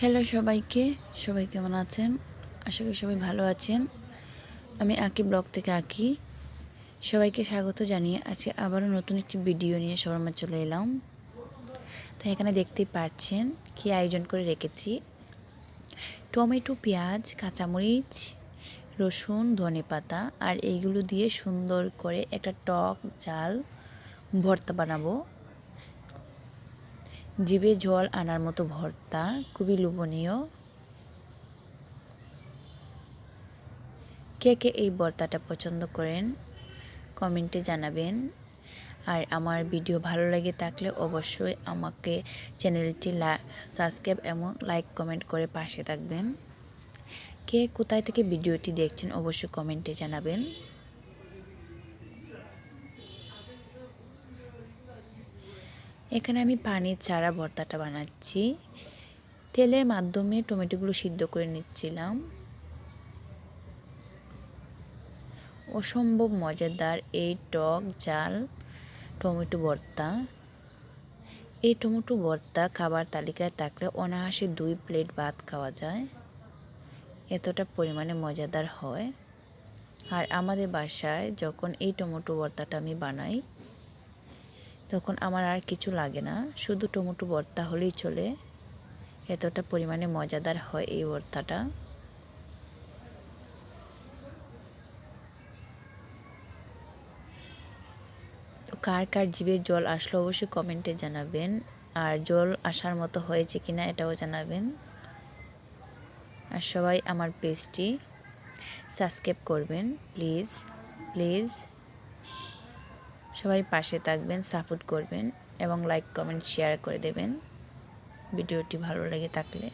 Hello সবাইকে, সবাই কেমন আছেন? আশা করি সবাই ভালো আছেন। আমি আঁকি ব্লগ থেকে আঁকি। সবাইকে স্বাগত জানিয়ে আজকে আবারও নতুন একটি ভিডিও নিয়ে সবার মাঝে চলে এলাম। তো এখানে দেখতেই পাচ্ছেন কি আয়োজন করে রেখেছি। টমেটো, পেঁয়াজ, কাঁচামরিচ, রসুন, ধনেপাতা আর এইগুলো দিয়ে সুন্দর করে একটা টক ঝাল ভর্তা বানাবো। জিভে জল আনার মতো ভর্তা, খুবই লোভনীয়। কে কে এই ভর্তাটা পছন্দ করেন কমেন্টে জানাবেন। আর আমার ভিডিও ভালো লাগে থাকলে অবশ্যই আমাকে চ্যানেলটি সাবস্ক্রাইব এবং লাইক কমেন্ট করে পাশে থাকবেন। কে কোথায় থেকে ভিডিওটি দেখছেন অবশ্যই কমেন্টে জানাবেন। এখানে আমি পানির চারা ভর্তাটা বানাচ্ছি। তেলের মাধ্যমে টমেটোগুলো সিদ্ধ করে নিচ্ছিলাম। অসম্ভব মজাদার এই টক ঝাল টমেটো ভর্তা। এই টমেটো ভর্তা খাবার তালিকায় থাকলে অনায়াসে 2 প্লেট ভাত খাওয়া যায়, এতটা পরিমাণে মজাদার হয়। আর আমাদের বাসায় যখন এই টমেটো ভর্তাটা আমি বানাই তখন আমার আর কিছু লাগে না, শুধু টমেটো ভর্তা হলেই চলে, এতটা পরিমাণে মজাদার হয় এই ভর্তাটা। তো কার কার জিভে জল আসলো অবশ্যই কমেন্টে জানাবেন, আর জল আসার মতো হয়েছে কিনা এটাও জানাবেন। আর সবাই আমার পেজটি সাবস্ক্রাইব করবেন প্লিজ প্লিজ। সবাই পাশে থাকবেন, সাপোর্ট করবেন এবং লাইক কমেন্ট শেয়ার করে দেবেন ভিডিওটি ভালো লেগে থাকলে।